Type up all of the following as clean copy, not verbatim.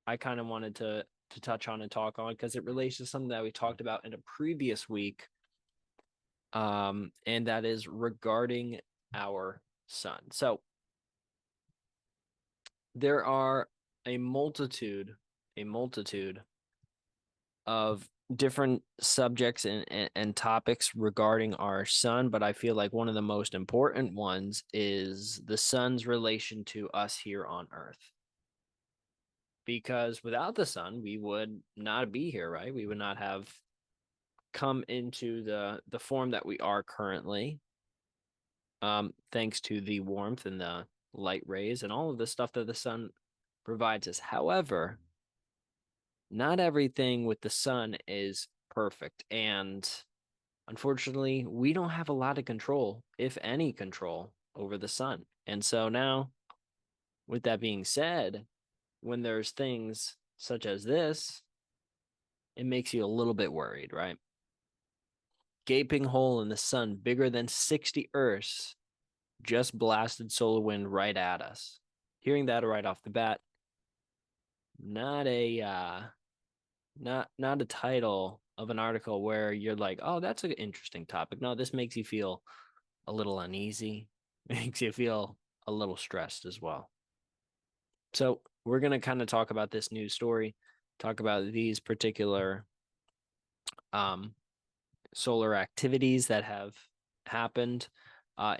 I kind of wanted to touch on and talk on because it relates to something that we talked about in a previous week, and that is regarding our sun. So there are a multitude, a multitude of different subjects and topics regarding our sun, but I feel like one of the most important ones is the sun's relation to us here on Earth. Because without the sun, we would not be here, right? We would not have come into the form that we are currently, thanks to the warmth and the light rays and all of the stuff that the sun provides us. However, not everything with the sun is perfect, and unfortunately, we don't have a lot of control, if any control, over the sun. And so now, with that being said, when there's things such as this, it makes you a little bit worried, right? Gaping hole in the sun bigger than 60 Earths just blasted solar wind right at us. Hearing that right off the bat, not a not a title of an article where you're like, oh, that's an interesting topic. No, this makes you feel a little uneasy, makes you feel a little stressed as well. So we're gonna kind of talk about this news story, talk about these particular um solar activities that have happened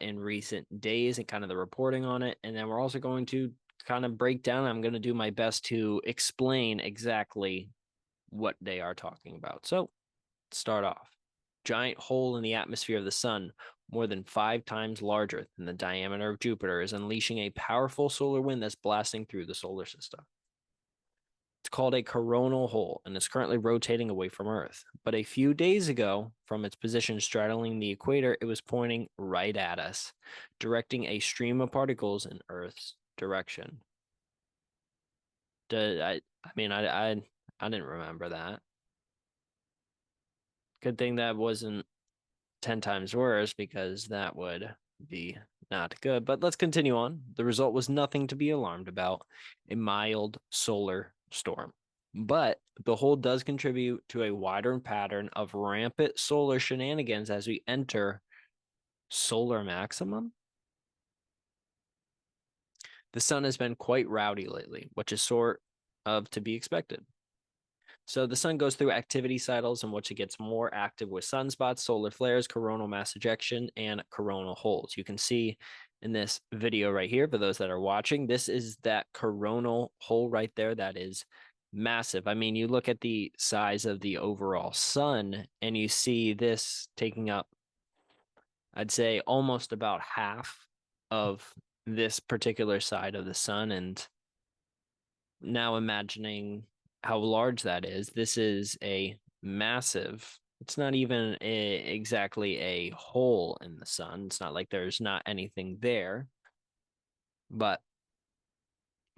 in recent days and kind of the reporting on it. And then we're also going to kind of break down. I'm going to do my best to explain exactly what they are talking about. So, let's start off. Giant hole in the atmosphere of the sun, more than 5 times larger than the diameter of Jupiter, is unleashing a powerful solar wind that's blasting through the solar system. It's called a coronal hole and is currently rotating away from Earth. But a few days ago, from its position straddling the equator, it was pointing right at us, directing a stream of particles in Earth's direction. I mean, I didn't remember that. Good thing that wasn't 10 times worse because that would be not good. But let's continue on. The result was nothing to be alarmed about, a mild solar storm. But the hole does contribute to a wider pattern of rampant solar shenanigans as we enter solar maximum. The sun has been quite rowdy lately, which is sort of to be expected. So the sun goes through activity cycles in which it gets more active with sunspots, solar flares, coronal mass ejection, and coronal holes. You can see in this video right here, for those that are watching, this is that coronal hole right there that is massive. I mean, you look at the size of the overall sun and you see this taking up, I'd say, almost about half of this particular side of the sun. And now imagining how large that is, this is a massive, it's not even exactly a hole in the sun. It's not like there's not anything there, but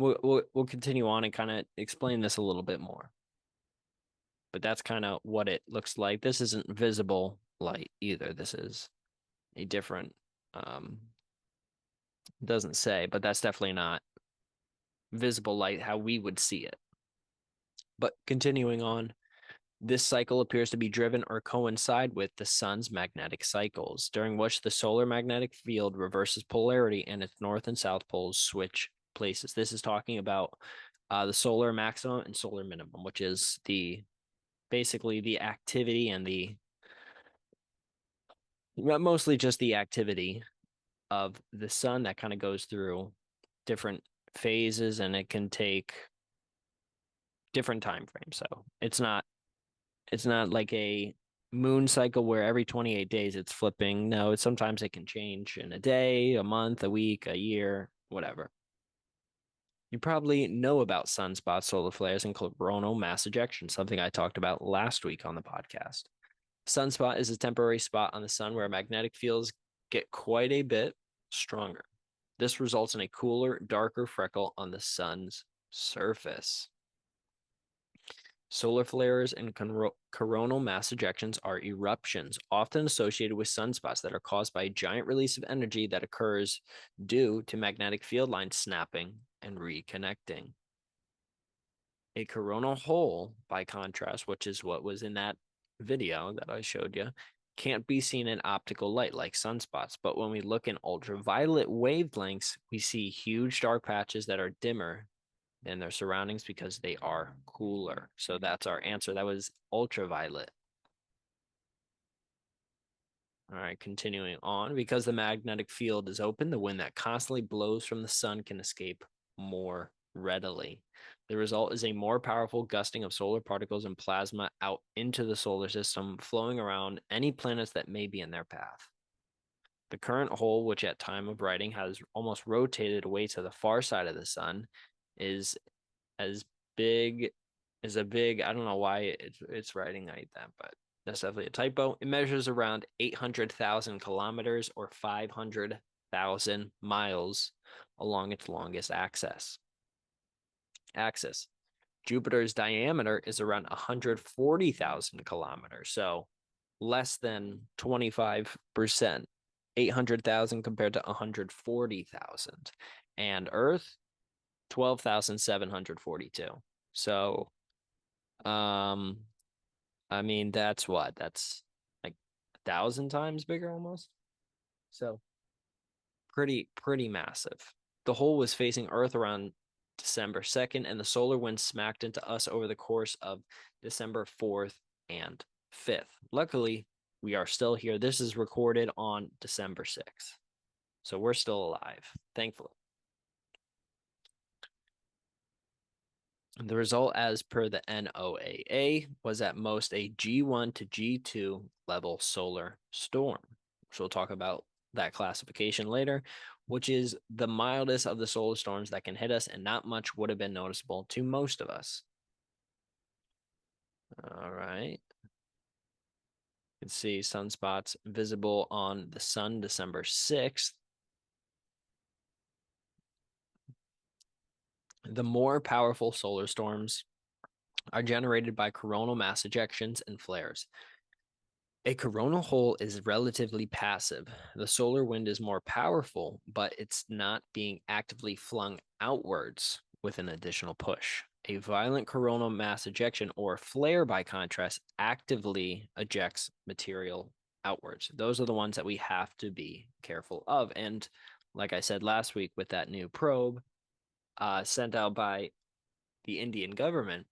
we'll continue on and kind of explain this a little bit more. But that's kind of what it looks like. This isn't visible light either. This is a different, um, doesn't say, but that's definitely not visible light how we would see it. But continuing on, this cycle appears to be driven or coincide with the sun's magnetic cycles, during which the solar magnetic field reverses polarity and its north and south poles switch places. This is talking about the solar maximum and solar minimum, which is the basically the activity and the mostly just the activity of the sun that kind of goes through different phases, and it can take different time frames. So it's not like a moon cycle where every 28 days it's flipping. No, it's sometimes it can change in a day, a month, a week, a year, whatever. You probably know about sunspots, solar flares, and coronal mass ejection, something I talked about last week on the podcast. Sunspot is a temporary spot on the sun where magnetic fields get quite a bit stronger. This results in a cooler, darker freckle on the sun's surface. Solar flares and coronal mass ejections are eruptions, often associated with sunspots that are caused by a giant release of energy that occurs due to magnetic field lines snapping and reconnecting. A coronal hole, by contrast, which is what was in that video that I showed you, can't be seen in optical light like sunspots. But when we look in ultraviolet wavelengths, we see huge dark patches that are dimmer than their surroundings because they are cooler. So that's our answer. That was ultraviolet. All right, continuing on. Because the magnetic field is open, the wind that constantly blows from the sun can escape more readily. The result is a more powerful gusting of solar particles and plasma out into the solar system, flowing around any planets that may be in their path. The current hole, which at time of writing has almost rotated away to the far side of the sun, is as big as a big, I don't know why it's writing like that, but that's definitely a typo. It measures around 800,000 kilometers or 500,000 miles along its longest axis. Jupiter's diameter is around 140,000 kilometers, so less than 25%. 800,000 compared to 140,000. And Earth, 12,742. So, um, I mean, that's what? That's like 1,000 times bigger almost. So pretty massive. The hole was facing Earth around December 2nd, and the solar wind smacked into us over the course of December 4th and 5th. Luckily, we are still here. This is recorded on December 6th. So we're still alive, thankfully. The result, as per the NOAA, was at most a G1 to G2 level solar storm, which we'll talk about that classification later, which is the mildest of the solar storms that can hit us, and not much would have been noticeable to most of us. All right. You can see sunspots visible on the sun December 6th. The more powerful solar storms are generated by coronal mass ejections and flares. A coronal hole is relatively passive. The solar wind is more powerful, but it's not being actively flung outwards with an additional push. A violent coronal mass ejection or flare, by contrast, actively ejects material outwards. Those are the ones that we have to be careful of. And like I said last week with that new probe sent out by the Indian government,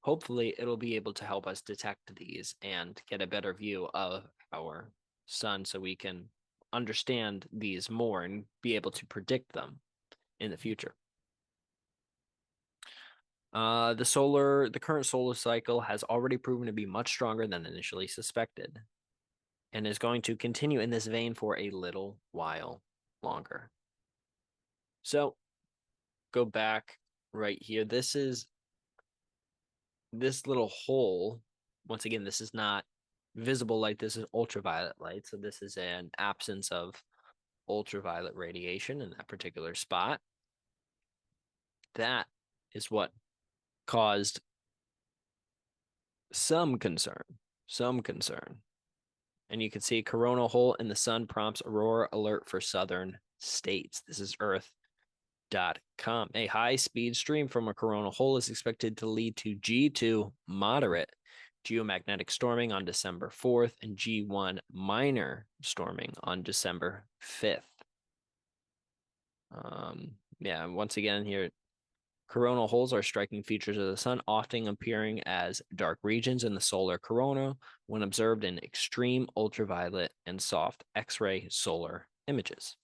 hopefully it'll be able to help us detect these and get a better view of our sun so we can understand these more and be able to predict them in the future. The current solar cycle has already proven to be much stronger than initially suspected and is going to continue in this vein for a little while longer. So go back right here. This little hole. Once again, this is not visible light. This is ultraviolet light. So this is an absence of ultraviolet radiation in that particular spot. That is what caused some concern. And you can see coronal hole in the sun prompts aurora alert for southern states. This is Earth.com. A high-speed stream from a coronal hole is expected to lead to G2 moderate geomagnetic storming on December 4th and G1 minor storming on December 5th. Yeah, once again here, coronal holes are striking features of the sun, often appearing as dark regions in the solar corona when observed in extreme ultraviolet and soft X-ray solar images.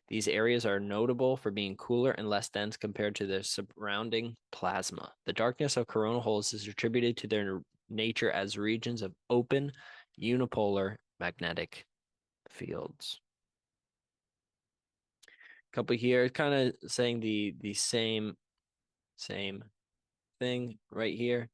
These areas are notable for being cooler and less dense compared to their surrounding plasma. The darkness of coronal holes is attributed to their nature as regions of open unipolar magnetic fields. Couple here, kind of saying the same thing right here.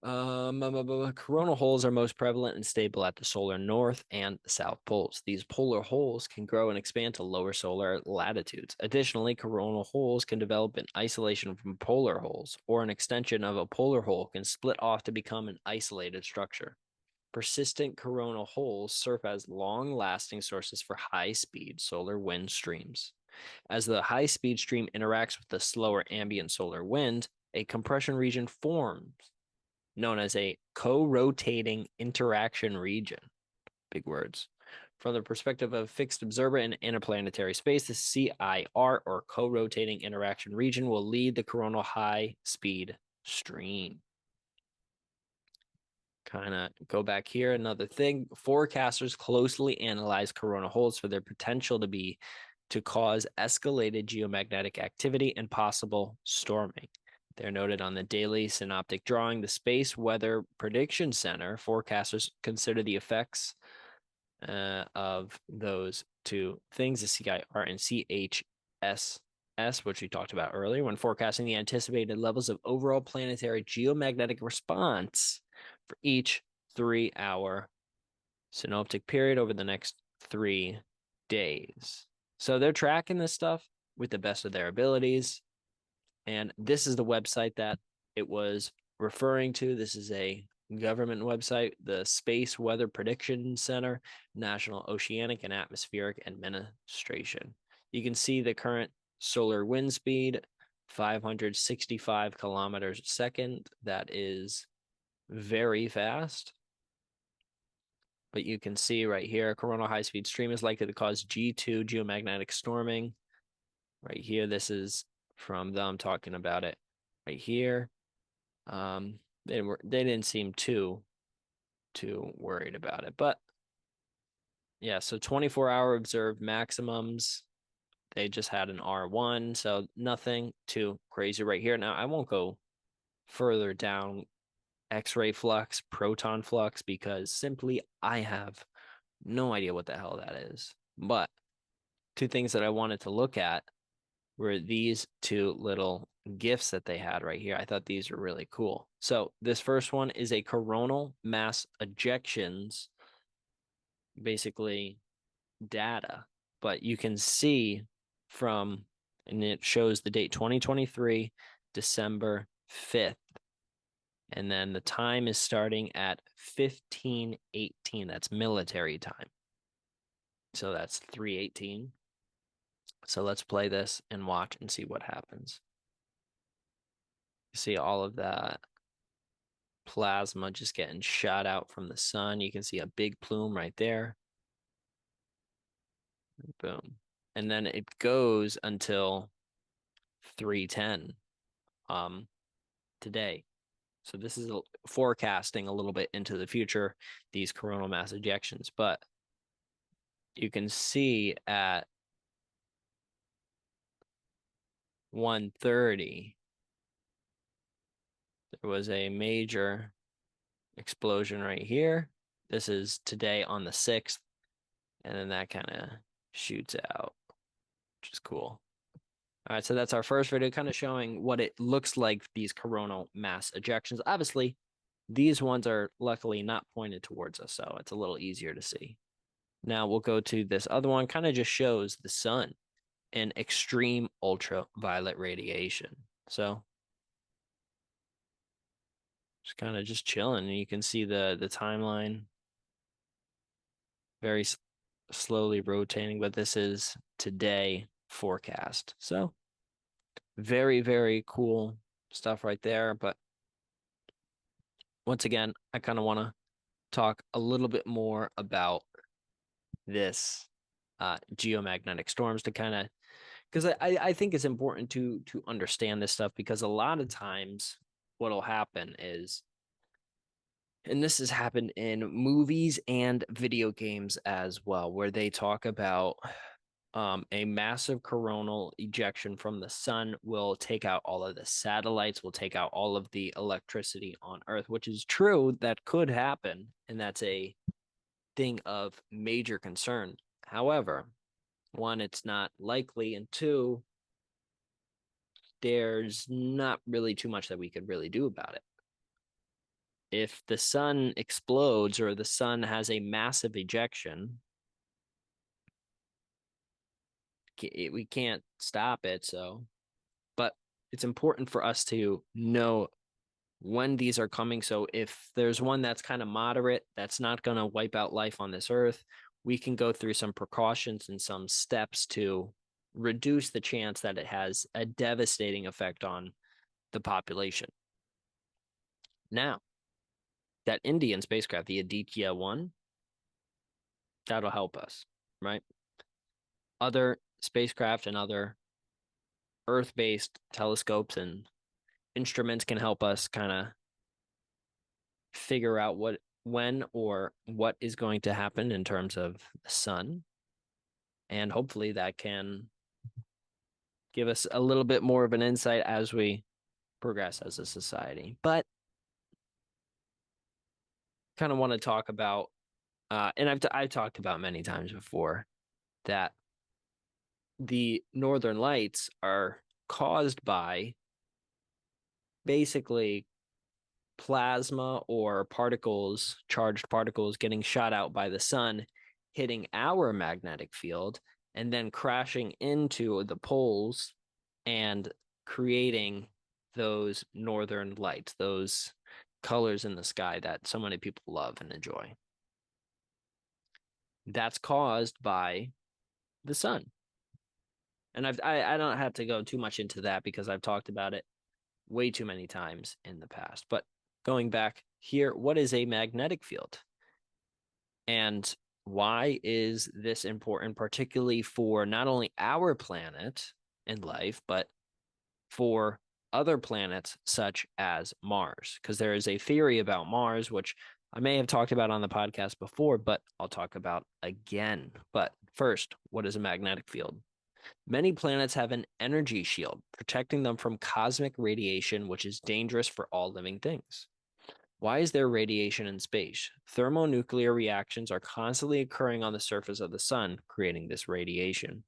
Coronal holes are most prevalent and stable at the solar north and south poles. These polar holes can grow and expand to lower solar latitudes. Additionally, coronal holes can develop in isolation from polar holes, or an extension of a polar hole can split off to become an isolated structure. Persistent coronal holes serve as long-lasting sources for high-speed solar wind streams. As the high-speed stream interacts with the slower ambient solar wind, a compression region forms, known as a co-rotating interaction region. Big words. From the perspective of a fixed observer in interplanetary space, the CIR, or co-rotating interaction region, will lead the coronal high-speed stream. Kind of go back here. Another thing, forecasters closely analyze coronal holes for their potential to cause escalated geomagnetic activity and possible storming. They're noted on the daily synoptic drawing. The Space Weather Prediction Center forecasters consider the effects of those two things, the CIR and CHSS, which we talked about earlier, when forecasting the anticipated levels of overall planetary geomagnetic response for each 3-hour synoptic period over the next 3 days. So they're tracking this stuff with the best of their abilities. And this is the website that it was referring to. This is a government website, the Space Weather Prediction Center, National Oceanic and Atmospheric Administration. You can see the current solar wind speed, 565 kilometers a second. That is very fast. But you can see right here, coronal high-speed stream is likely to cause G2 geomagnetic storming. Right here, this is from them talking about it right here. They didn't seem too worried about it, but yeah, so 24-hour observed maximums. They just had an R1, so nothing too crazy right here. Now, I won't go further down X-ray flux, proton flux, because simply I have no idea what the hell that is. But two things that I wanted to look at were these two little GIFs that they had right here. I thought these were really cool. So this first one is a coronal mass ejections, basically data, but you can see from, and it shows the date 2023, December 5th. And then the time is starting at 15:18. That's military time. So that's 3:18. So let's play this and watch and see what happens. You see all of that plasma just getting shot out from the sun. You can see a big plume right there. Boom. And then it goes until 3:10 today. So this is forecasting a little bit into the future, these coronal mass ejections. But you can see at 1:30, there was a major explosion right here. This is today on the 6th. And then that kind of shoots out, which is cool. All right, so that's our first video, kind of showing what it looks like, these coronal mass ejections. Obviously, these ones are luckily not pointed towards us, so it's a little easier to see. Now we'll go to this other one, kind of just shows the sun and extreme ultraviolet radiation. So just kind of just chilling, and you can see the timeline very slowly rotating, but this is today forecast. So very, very cool stuff right there. But once again, I kind of want to talk a little bit more about this geomagnetic storms, to kind of, because I think it's important to understand this stuff, because a lot of times what'll happen is, and this has happened in movies and video games as well, where they talk about a massive coronal ejection from the sun will take out all of the satellites, will take out all of the electricity on Earth, which is true. That could happen, and that's a thing of major concern. However, one, it's not likely, and two, there's not really too much that we could really do about it. If the sun explodes or the sun has a massive ejection, we can't stop it. So, but it's important for us to know when these are coming. So if there's one that's kind of moderate, that's not going to wipe out life on this earth, we can go through some precautions and some steps to reduce the chance that it has a devastating effect on the population. Now, that Indian spacecraft, the Aditya 1, that'll help us, right? Other spacecraft and other Earth-based telescopes and instruments can help us kind of figure out when or what is going to happen in terms of the sun. And hopefully that can give us a little bit more of an insight as we progress as a society. But kind of want to talk about, and I've talked about many times before that the northern lights are caused by basically plasma or particles, charged particles getting shot out by the sun, hitting our magnetic field, and then crashing into the poles and creating those northern lights, those colors in the sky that so many people love and enjoy. That's caused by the sun. And I don't have to go too much into that because I've talked about it way too many times in the past. But going back here, what is a magnetic field? And why is this important, particularly for not only our planet and life, but for other planets such as Mars? Because there is a theory about Mars, which I may have talked about on the podcast before, but I'll talk about again. But first, what is a magnetic field? Many planets have an energy shield protecting them from cosmic radiation, which is dangerous for all living things. Why is there radiation in space? Thermonuclear reactions are constantly occurring on the surface of the sun, creating this radiation.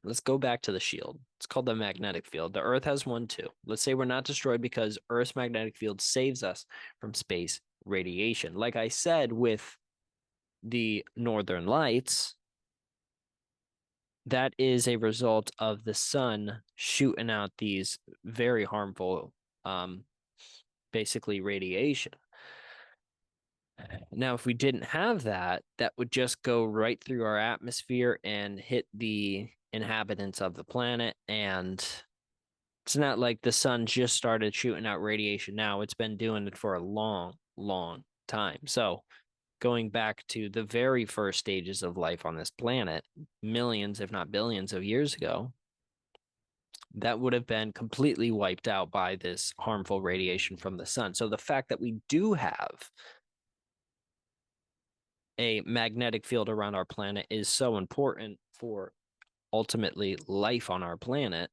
Let's go back to the shield. It's called the magnetic field. The Earth has one too. Let's say we're not destroyed because Earth's magnetic field saves us from space radiation. Like I said with the northern lights, that is a result of the sun shooting out these very harmful, basically radiation. Now, if we didn't have that, that would just go right through our atmosphere and hit the inhabitants of the planet. And it's not like the sun just started shooting out radiation now. It's been doing it for a long, long time. So going back to the very first stages of life on this planet, millions, if not billions of years ago, that would have been completely wiped out by this harmful radiation from the sun. So the fact that we do have a magnetic field around our planet is so important for ultimately life on our planet,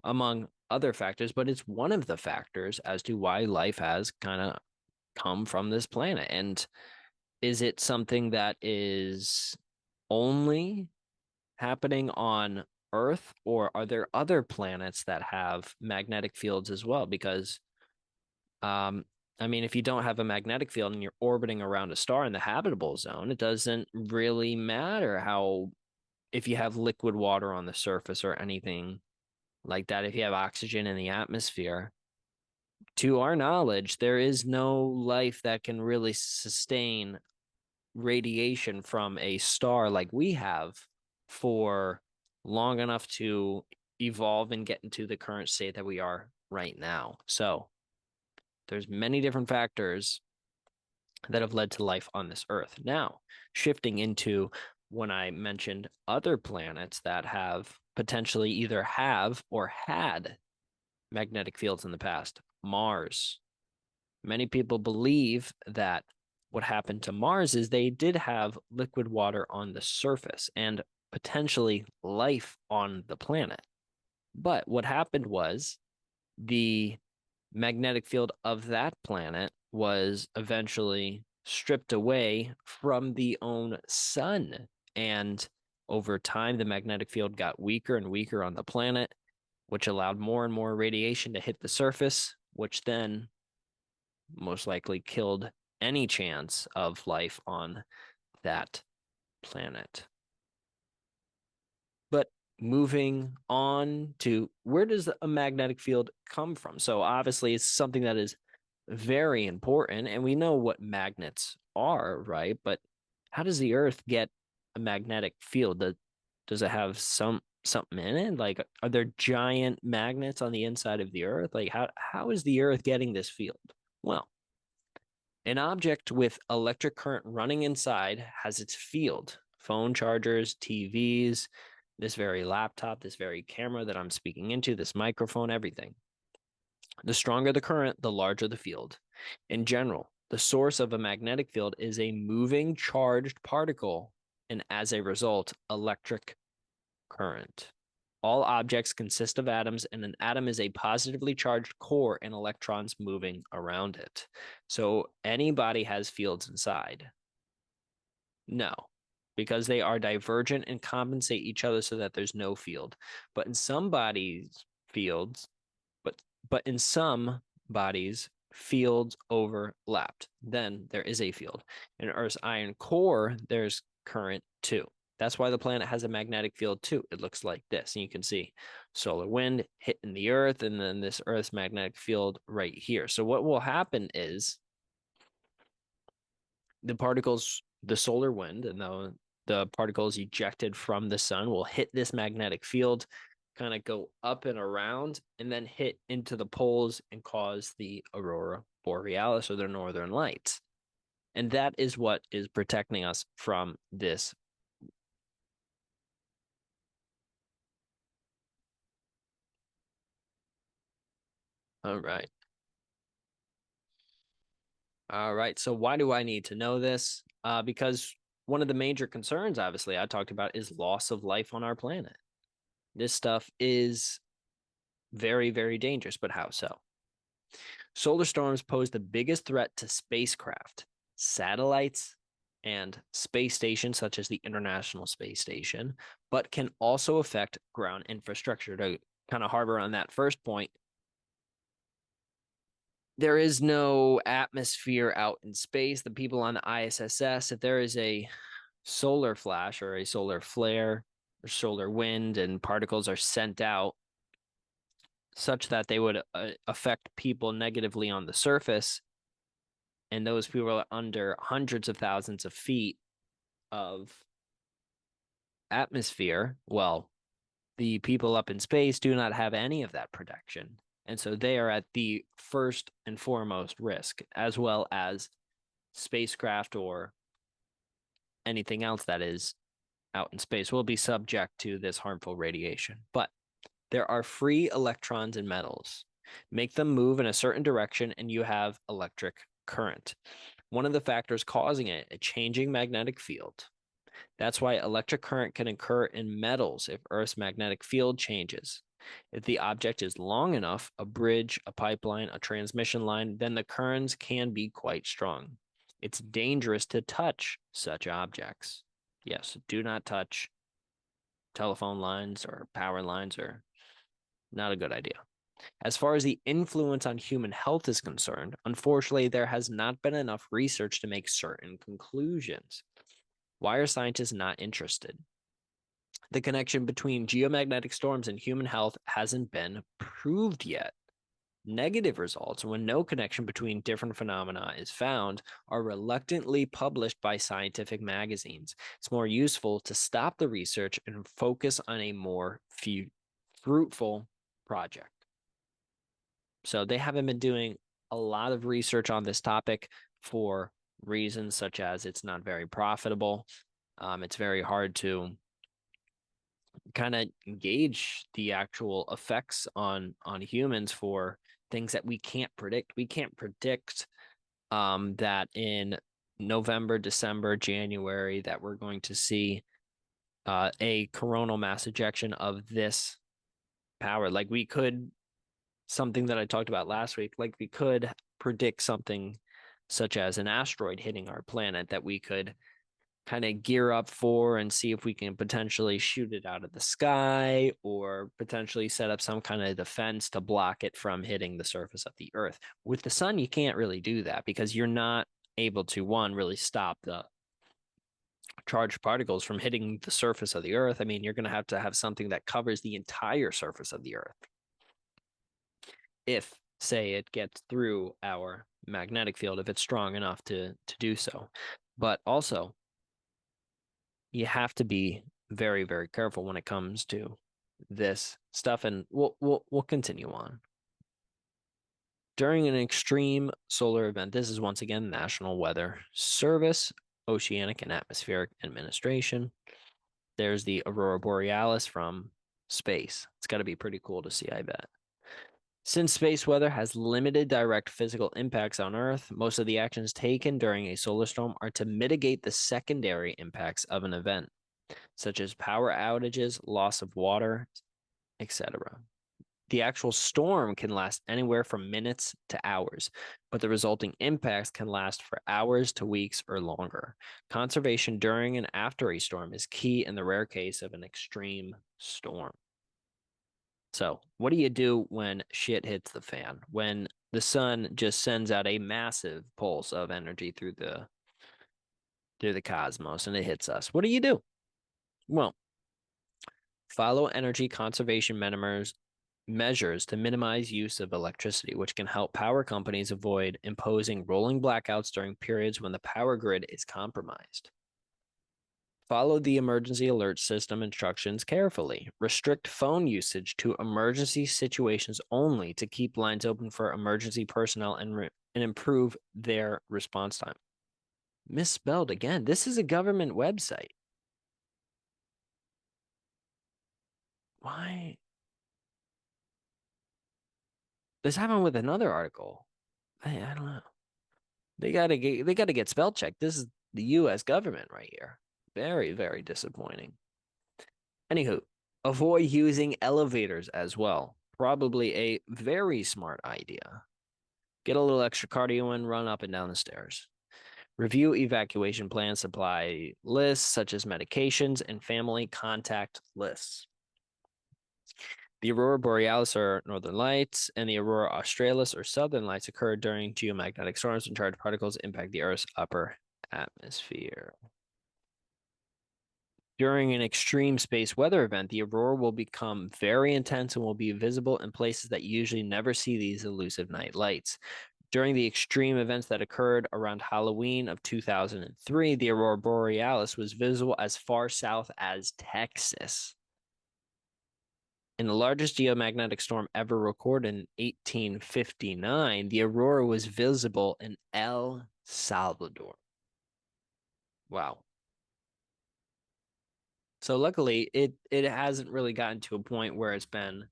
among other factors, but it's one of the factors as to why life has kind of come from this planet. And is it something that is only happening on Earth, or are there other planets that have magnetic fields as well? Because, I mean, if you don't have a magnetic field and you're orbiting around a star in the habitable zone, it doesn't really matter how, if you have liquid water on the surface or anything like that, if you have oxygen in the atmosphere. To our knowledge, there is no life that can really sustain radiation from a star like we have for long enough to evolve and get into the current state that we are right now. So there's many different factors that have led to life on this Earth. Now, shifting into when I mentioned other planets that have potentially either have or had magnetic fields in the past, Mars. Many people believe that what happened to Mars is they did have liquid water on the surface and potentially life on the planet. But what happened was the magnetic field of that planet was eventually stripped away from the own sun. And over time, the magnetic field got weaker and weaker on the planet, which allowed more and more radiation to hit the surface, which then most likely killed any chance of life on that planet. But moving on to where does a magnetic field come from? So obviously it's something that is very important, and we know what magnets are, right? But how does the Earth get a magnetic field? Does it have something in it? Like, are there giant magnets on the inside of the Earth? Like, how is the Earth getting this field? Well, an object with electric current running inside has its field. Phone chargers, TVs, this very laptop, this very camera that I'm speaking into, this microphone, everything. The stronger the current, the larger the field. In general, the source of a magnetic field is a moving charged particle, and as a result, electric current. All objects consist of atoms, and an atom is a positively charged core and electrons moving around it. So anybody has fields inside. No, because they are divergent and compensate each other so that there's no field. But in some bodies, fields, but in some bodies, fields overlapped. Then there is a field. In Earth's iron core, there's current too. That's why the planet has a magnetic field too. It looks like this. And you can see solar wind hitting the Earth and then this Earth's magnetic field right here. So what will happen is the particles, the solar wind and the particles ejected from the sun will hit this magnetic field, kind of go up and around, and then hit into the poles and cause the aurora borealis or the northern lights. And that is what is protecting us from this. All right. All right. So why do I need to know this? Because one of the major concerns, obviously, I talked about is loss of life on our planet. This stuff is very, very dangerous, but how so? Solar storms pose the biggest threat to spacecraft, satellites, and space stations such as the International Space Station, but can also affect ground infrastructure. To kind of harbor on that first point, there is no atmosphere out in space. The people on the ISS, if there is a solar flash or a solar flare or solar wind and particles are sent out such that they would affect people negatively on the surface, and those people are under hundreds of thousands of feet of atmosphere, well, the people up in space do not have any of that protection. And so they are at the first and foremost risk, as well as spacecraft or anything else that is out in space will be subject to this harmful radiation. But there are free electrons in metals. Make them move in a certain direction, and you have electric current. One of the factors causing it, a changing magnetic field. That's why electric current can occur in metals if Earth's magnetic field changes. If the object is long enough, a bridge, a pipeline, a transmission line, then the currents can be quite strong. It's dangerous to touch such objects. Yes, do not touch telephone lines or power lines, or not a good idea. As far as the influence on human health is concerned, unfortunately, there has not been enough research to make certain conclusions. Why are scientists not interested? The connection between geomagnetic storms and human health hasn't been proved yet. Negative results, when no connection between different phenomena is found, are reluctantly published by scientific magazines. It's more useful to stop the research and focus on a more fruitful project. So they haven't been doing a lot of research on this topic for reasons such as it's not very profitable. It's very hard to kind of gauge the actual effects on humans for things that we can't predict. We can't predict that in November, December, January that we're going to see a coronal mass ejection of this power. Like we could, something that I talked about last week, like we could predict something such as an asteroid hitting our planet that we could kind of gear up for and see if we can potentially shoot it out of the sky or potentially set up some kind of defense to block it from hitting the surface of the Earth. With the sun, you can't really do that because you're not able to, one, really stop the charged particles from hitting the surface of the Earth. I mean, you're going to have something that covers the entire surface of the Earth. If, say, it gets through our magnetic field, if it's strong enough to do so. But also, you have to be very, very careful when it comes to this stuff, and we'll continue on. During an extreme solar event, this is once again National Weather Service, Oceanic and Atmospheric Administration. There's the aurora borealis from space. It's got to be pretty cool to see, I bet. Since space weather has limited direct physical impacts on Earth, most of the actions taken during a solar storm are to mitigate the secondary impacts of an event, such as power outages, loss of water, etc. The actual storm can last anywhere from minutes to hours, but the resulting impacts can last for hours to weeks or longer. Conservation during and after a storm is key in the rare case of an extreme storm. So, what do you do when shit hits the fan? When the sun just sends out a massive pulse of energy through the cosmos and it hits us? What do you do? Well, follow energy conservation measures to minimize use of electricity, which can help power companies avoid imposing rolling blackouts during periods when the power grid is compromised. Follow the emergency alert system instructions carefully. Restrict phone usage to emergency situations only to keep lines open for emergency personnel and improve their response time. Misspelled again. This is a government website. Why? This happened with another article. I don't know. They gotta get spell checked. This is the U.S. government right here. Very, very disappointing. Anywho, avoid using elevators as well. Probably a very smart idea. Get a little extra cardio and run up and down the stairs. Review evacuation plan supply lists such as medications and family contact lists. The aurora borealis or northern lights, and the aurora australis or southern lights occur during geomagnetic storms when charged particles impact the Earth's upper atmosphere. During an extreme space weather event, the aurora will become very intense and will be visible in places that usually never see these elusive night lights. During the extreme events that occurred around Halloween of 2003, the aurora borealis was visible as far south as Texas. In the largest geomagnetic storm ever recorded in 1859, the aurora was visible in El Salvador. Wow. So luckily, it hasn't really gotten to a point where it's been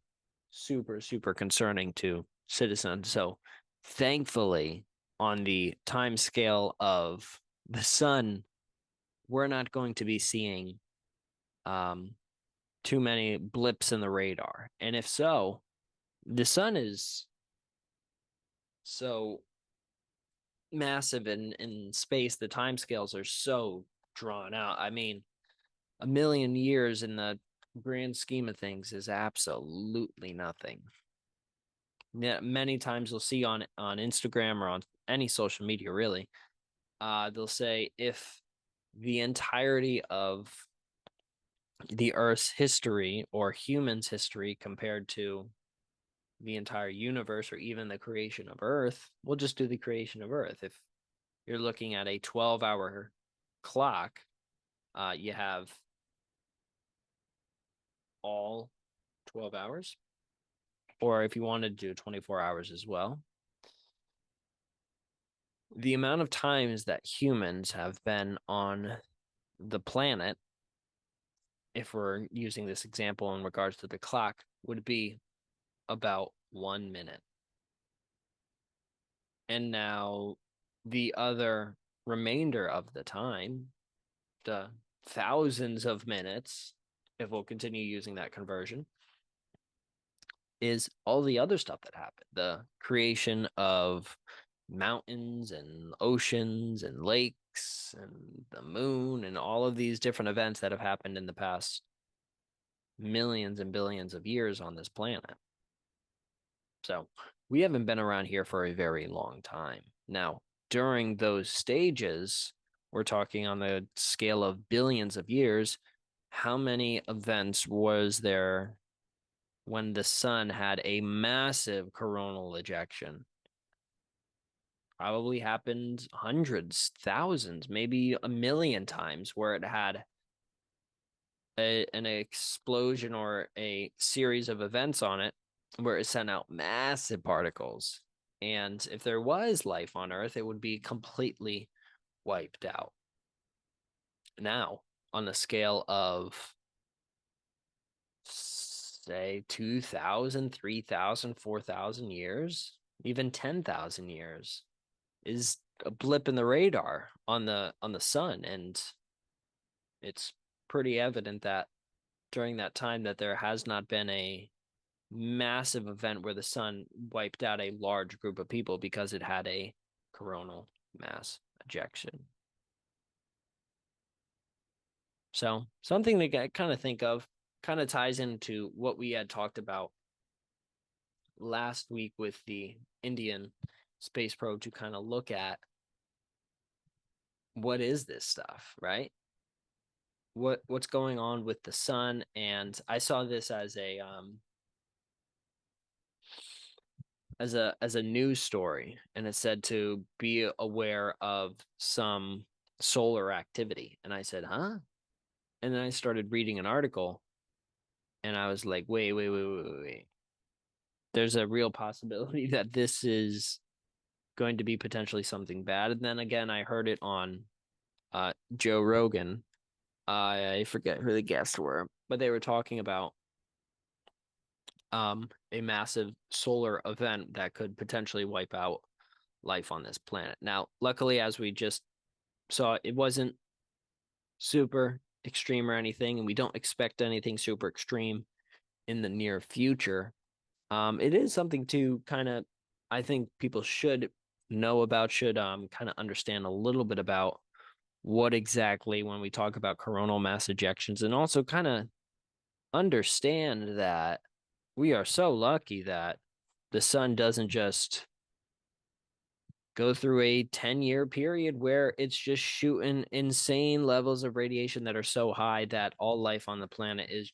super, super concerning to citizens. So thankfully, on the time scale of the sun, we're not going to be seeing too many blips in the radar. And if so, the sun is so massive in space, the time scales are so drawn out. I mean, a million years in the grand scheme of things is absolutely nothing. Yeah, many times you'll see on Instagram or on any social media really, they'll say if the entirety of the Earth's history or humans' history compared to the entire universe or even the creation of Earth, we'll just do the creation of Earth. If you're looking at a 12-hour clock, you have all 12 hours. Or if you wanted to do 24 hours as well, the amount of times that humans have been on the planet, if we're using this example in regards to the clock, would be about 1 minute. And now the other remainder of the time, the thousands of minutes, if we'll continue using that conversion, is all the other stuff that happened. The creation of mountains and oceans and lakes and the moon and all of these different events that have happened in the past millions and billions of years on this planet. So we haven't been around here for a very long time. Now, during those stages, we're talking on the scale of billions of years. How many events was there when the sun had a massive coronal ejection? Probably happened hundreds, thousands, maybe a million times where it had an explosion or a series of events on it where it sent out massive particles. And if there was life on Earth, it would be completely wiped out. Now, on the scale of, say, 2,000, 3,000, 4,000 years, even 10,000 years is a blip in the radar on the sun. And it's pretty evident that during that time that there has not been a massive event where the sun wiped out a large group of people because it had a coronal mass ejection. So something to kind of think of, kind of ties into what we had talked about last week with the Indian space probe to kind of look at what is this stuff, right? What's going on with the sun? And I saw this as a news story, and it said to be aware of some solar activity. And I said, huh? And then I started reading an article, and I was like, wait. There's a real possibility that this is going to be potentially something bad. And then again, I heard it on Joe Rogan. I forget who the guests were, but they were talking about a massive solar event that could potentially wipe out life on this planet. Now, luckily, as we just saw, it wasn't super extreme or anything, and we don't expect anything super extreme in the near future. It is something to kind of, I think people should know about, should kind of understand a little bit about what exactly when we talk about coronal mass ejections, and also kind of understand that we are so lucky that the sun doesn't just go through a 10-year period where it's just shooting insane levels of radiation that are so high that all life on the planet is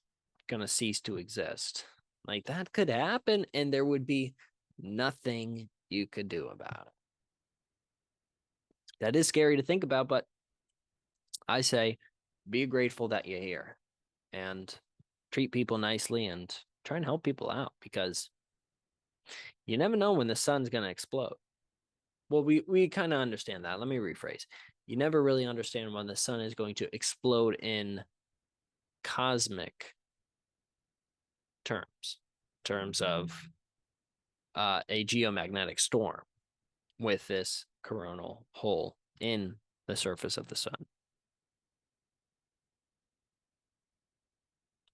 going to cease to exist. Like that could happen, and there would be nothing you could do about it. That is scary to think about, but I say be grateful that you're here and treat people nicely and try and help people out, because you never know when the sun's going to explode. Well, we kind of understand that. Let me rephrase. You never really understand when the sun is going to explode in cosmic terms of a geomagnetic storm with this coronal hole in the surface of the sun.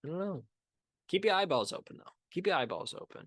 I don't know. Keep your eyeballs open, though. Keep your eyeballs open.